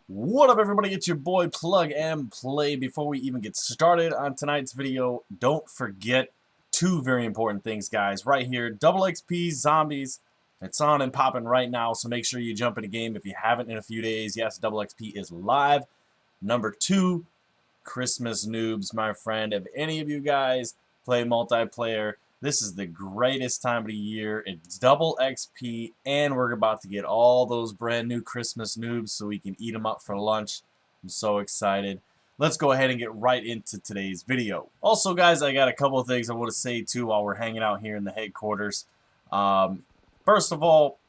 What up, everybody? It's your boy Plug and Play. Before we even get started on tonight's video, don't forget two very important things, guys. Right here, Double XP Zombies. It's on and popping right now, so make sure you jump in a game if you haven't in a few days. Yes, Double XP is live. Number two, Christmas Noobs, my friend. If any of you guys play multiplayer, this is the greatest time of the year. It's double XP, and we're about to get all those brand new Christmas noobs so we can eat them up for lunch. I'm so excited. Let's go ahead and get right into today's video. Also, guys, I got a couple of things I want to say too while we're hanging out here in the headquarters. First of all,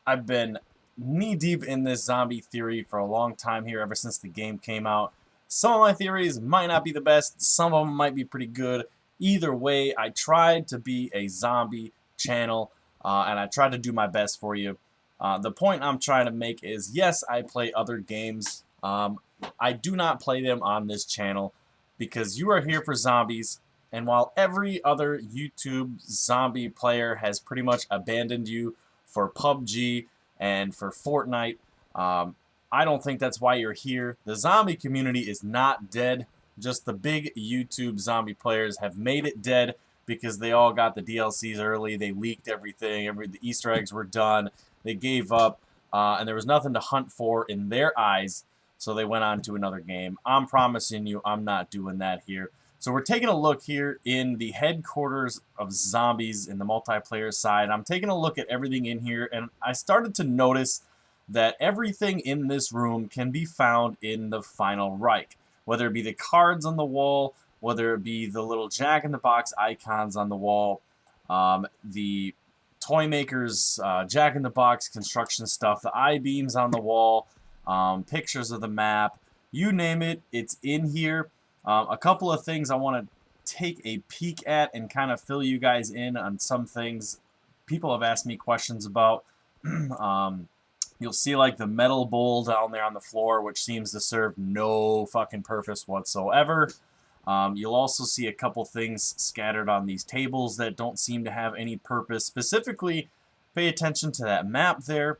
I've been knee-deep in this zombie theory for a long time here, ever since the game came out. Some of my theories might not be the best, some of them might be pretty good. Either way, I tried to be a zombie channel, and I tried to do my best for you. The point I'm trying to make is, yes, I play other games. I do not play them on this channel because you are here for zombies, and while every other YouTube zombie player has pretty much abandoned you for PUBG and for Fortnite, I don't think that's why you're here. The zombie community is not dead. Just the big YouTube zombie players have made it dead because they all got the DLCs early. They leaked everything. The Easter eggs were done. They gave up, and there was nothing to hunt for in their eyes, so they went on to another game. I'm promising you I'm not doing that here. So we're taking a look here in the headquarters of zombies in the multiplayer side. I'm taking a look at everything in here, and I started to notice that everything in this room can be found in the final Reich. Whether it be the cards on the wall, whether it be the little Jack-in-the-Box icons on the wall, the toy makers, Jack-in-the-Box construction stuff, the I-beams on the wall, pictures of the map, you name it, it's in here. A couple of things I want to take a peek at and kind of fill you guys in on some things people have asked me questions about. You'll see like the metal bowl down there on the floor, which seems to serve no fucking purpose whatsoever. You'll also see a couple things scattered on these tables that don't seem to have any purpose. Specifically, pay attention to that map there,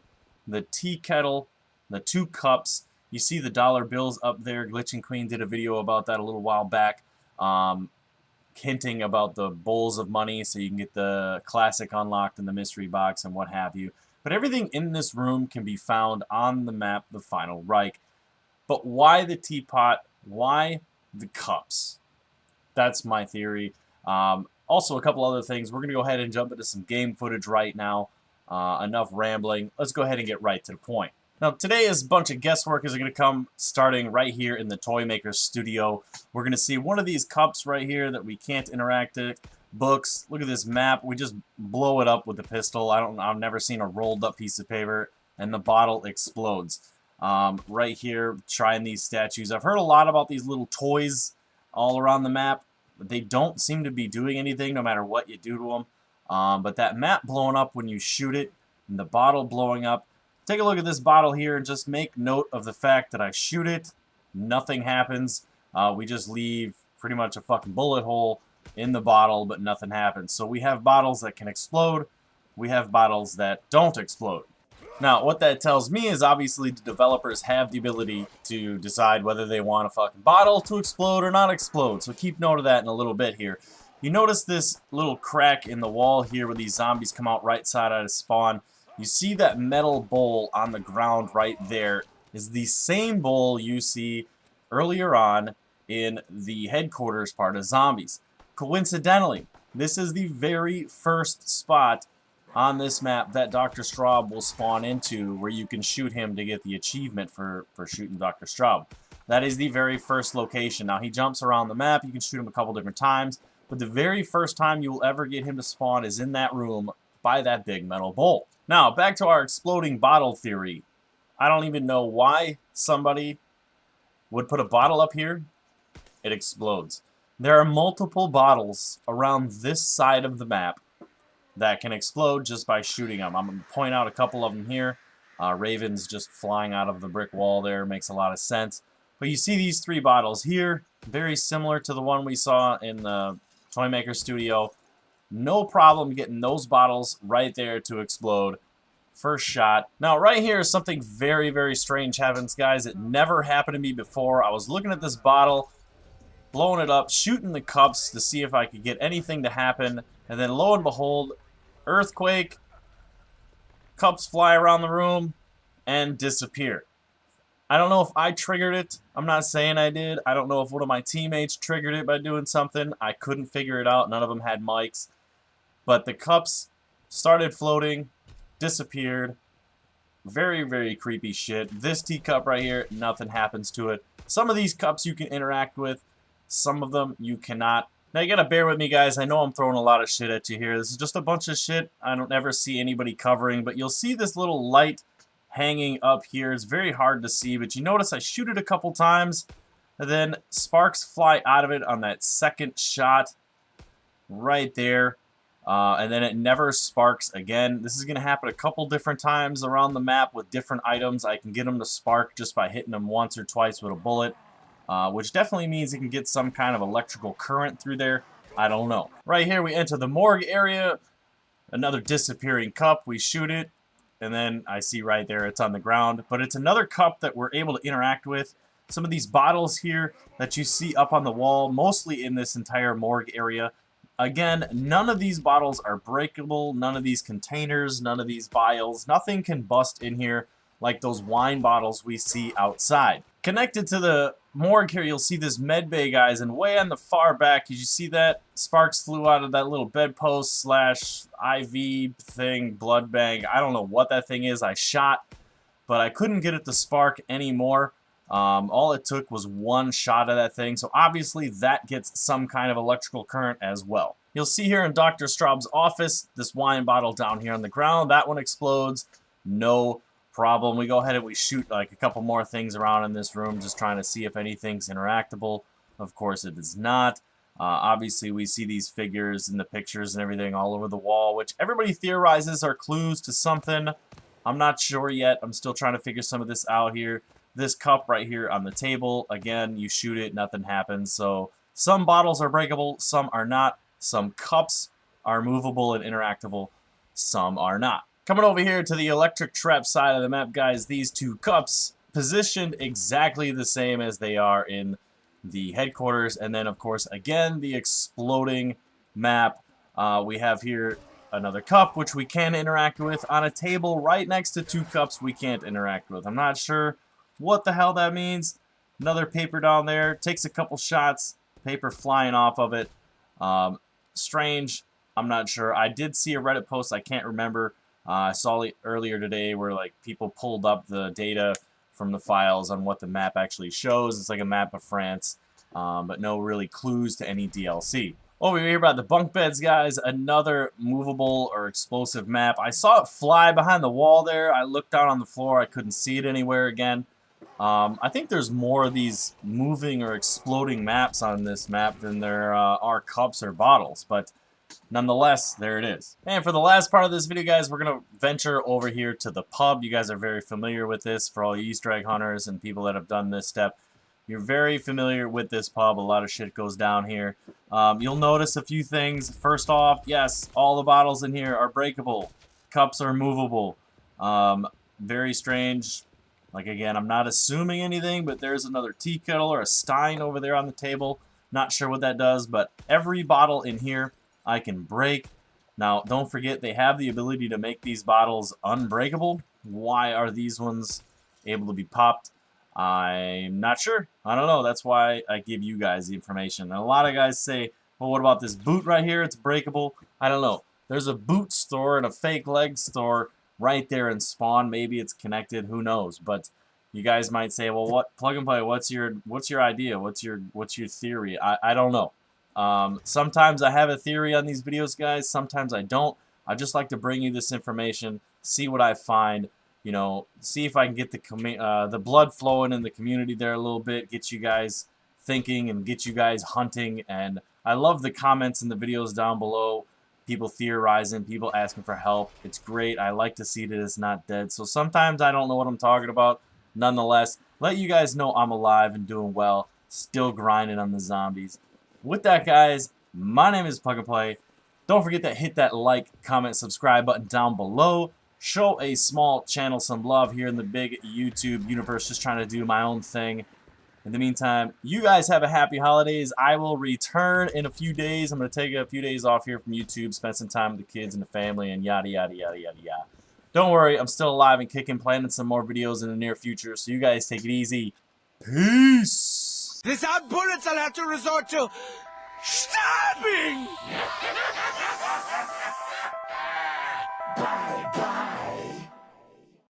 the tea kettle, the two cups. You see the dollar bills up there. Glitching Queen did a video about that a little while back, hinting about the bowls of money so you can get the classic unlocked in the mystery box and what have you. But everything in this room can be found on the map, the final Reich. But why the teapot? Why the cups? That's my theory. Also, a couple other things. We're going to go ahead and jump into some game footage right now. Enough rambling. Let's go ahead and get right to the point. Now, today is a bunch of guesswork is going to come starting right here in the Toy Maker studio. We're going to see one of these cups right here that we can't interact with. Books. Look at this map. We just blow it up with the pistol. I've never seen a rolled up piece of paper and the bottle explodes. Right here, trying these statues. I've heard a lot about these little toys all around the map, but they don't seem to be doing anything no matter what you do to them. But that map blowing up when you shoot it and the bottle blowing up. Take a look at this bottle here and just make note of the fact that I shoot it, nothing happens. We just leave pretty much a fucking bullet hole in the bottle, but nothing happens. So we have bottles that can explode. We have bottles that don't explode. Now, what that tells me is obviously the developers have the ability to decide whether they want a fucking bottle to explode or not explode. So keep note of that in a little bit here. You notice this little crack in the wall here where these zombies come out right side out of spawn. You see that metal bowl on the ground right there is the same bowl you see earlier on in the headquarters part of zombies. Coincidentally, this is the very first spot on this map that Dr. Straub will spawn into where you can shoot him to get the achievement for shooting Dr. Straub. That is the very first location. Now, he jumps around the map. You can shoot him a couple different times. But the very first time you will ever get him to spawn is in that room by that big metal bowl. Now, back to our exploding bottle theory. I don't even know why somebody would put a bottle up here. It explodes. There are multiple bottles around this side of the map that can explode just by shooting them. I'm going to point out a couple of them here. Ravens just flying out of the brick wall there makes a lot of sense. But you see these 3 bottles here, very similar to the one we saw in the Toymaker Studio. No problem getting those bottles right there to explode. First shot. Now, right here is something very, very strange happens, guys. It never happened to me before. I was looking at this bottle, blowing it up, shooting the cups to see if I could get anything to happen, and then lo and behold, earthquake, cups fly around the room, and disappear. I don't know if I triggered it. I'm not saying I did. I don't know if one of my teammates triggered it by doing something. I couldn't figure it out. None of them had mics. But the cups started floating, disappeared. Very, very creepy shit. This teacup right here, nothing happens to it. Some of these cups you can interact with. Some of them you cannot. Now you gotta bear with me, guys. I know I'm throwing a lot of shit at you here. This is just a bunch of shit I don't ever see anybody covering. But you'll see this little light hanging up here. It's very hard to see, but you notice I shoot it a couple times, and then sparks fly out of it on that second shot right there, and then it never sparks again. This is going to happen a couple different times around the map with different items. I can get them to spark just by hitting them once or twice with a bullet, which definitely means you can get some kind of electrical current through there. I don't know. Right here we enter the morgue area. Another disappearing cup. We shoot it. And then I see right there it's on the ground. But it's another cup that we're able to interact with. Some of these bottles here that you see up on the wall, mostly in this entire morgue area. Again, none of these bottles are breakable. None of these containers, none of these vials. Nothing can bust in here like those wine bottles we see outside. Connected to the morgue here, you'll see this med bay, guys, and way on the far back, did you see that? Sparks flew out of that little bedpost slash IV thing, blood bank. I don't know what that thing is. I shot, but I couldn't get it to spark anymore. All it took was one shot of that thing, so obviously that gets some kind of electrical current as well. You'll see here in Dr. Straub's office, this wine bottle down here on the ground, that one explodes. No problem. We go ahead and we shoot like a couple more things around in this room, just trying to see if anything's interactable. Of course it is not. Obviously we see these figures and the pictures and everything all over the wall, which everybody theorizes are clues to something. I'm not sure yet. I'm still trying to figure some of this out here. This cup right here on the table, again, you shoot it, nothing happens. So some bottles are breakable, some are not. Some cups are movable and interactable, some are not. Coming over here to the electric trap side of the map, guys, these 2 cups positioned exactly the same as they are in the headquarters. And then, of course, again, the exploding map. We have here another cup, which we can interact with. On a table right next to 2 cups we can't interact with. I'm not sure what the hell that means. Another paper down there. Takes a couple shots. Paper flying off of it. Strange. I'm not sure. I did see a Reddit post. I can't remember. I saw it earlier today where like people pulled up the data from the files on what the map actually shows. It's like a map of France, but no really clues to any DLC. Over here by the bunk beds, guys, another movable or explosive map. I saw it fly behind the wall there. I looked down on the floor. I couldn't see it anywhere again. I think there's more of these moving or exploding maps on this map than there are cups or bottles, but nonetheless, there it is. And for the last part of this video, guys, we're going to venture over here to the pub. You guys are very familiar with this for all you Easter egg hunters and people that have done this step. You're very familiar with this pub. A lot of shit goes down here. You'll notice a few things. First off, yes, all the bottles in here are breakable. Cups are movable. Very strange. Like, again, I'm not assuming anything, but there's another tea kettle or a stein over there on the table. Not sure what that does, but every bottle in here I can break. Now, don't forget, they have the ability to make these bottles unbreakable. Why are these ones able to be popped? I'm not sure. I don't know. That's why I give you guys the information. And a lot of guys say, well, what about this boot right here? It's breakable. I don't know. There's a boot store and a fake leg store right there in Spawn. Maybe it's connected. Who knows? But you guys might say, well, what plug and play? What's your idea? What's your theory? I don't know. Sometimes I have a theory on these videos, guys. Sometimes I don't. I just like to bring you this information, see what I find, you know, see if I can get the blood flowing in the community there a little bit, get you guys thinking and get you guys hunting. And I love the comments in the videos down below, people theorizing, people asking for help. It's great. I like to see that it's not dead. So sometimes I don't know what I'm talking about. nonetheless, let you guys know I'm alive and doing well, still grinding on the zombies. With that, guys, my name is Plug and Play. Don't forget to hit that like, comment, subscribe button down below. Show a small channel some love here in the big YouTube universe, just trying to do my own thing. In the meantime, you guys have a happy holidays. I will return in a few days. I'm going to take a few days off here from YouTube, spend some time with the kids and the family, and yada, yada, yada, yada, yada. Don't worry, I'm still alive and kicking, planning some more videos in the near future, so you guys take it easy. Peace! Without bullets, I'll have to resort to stabbing!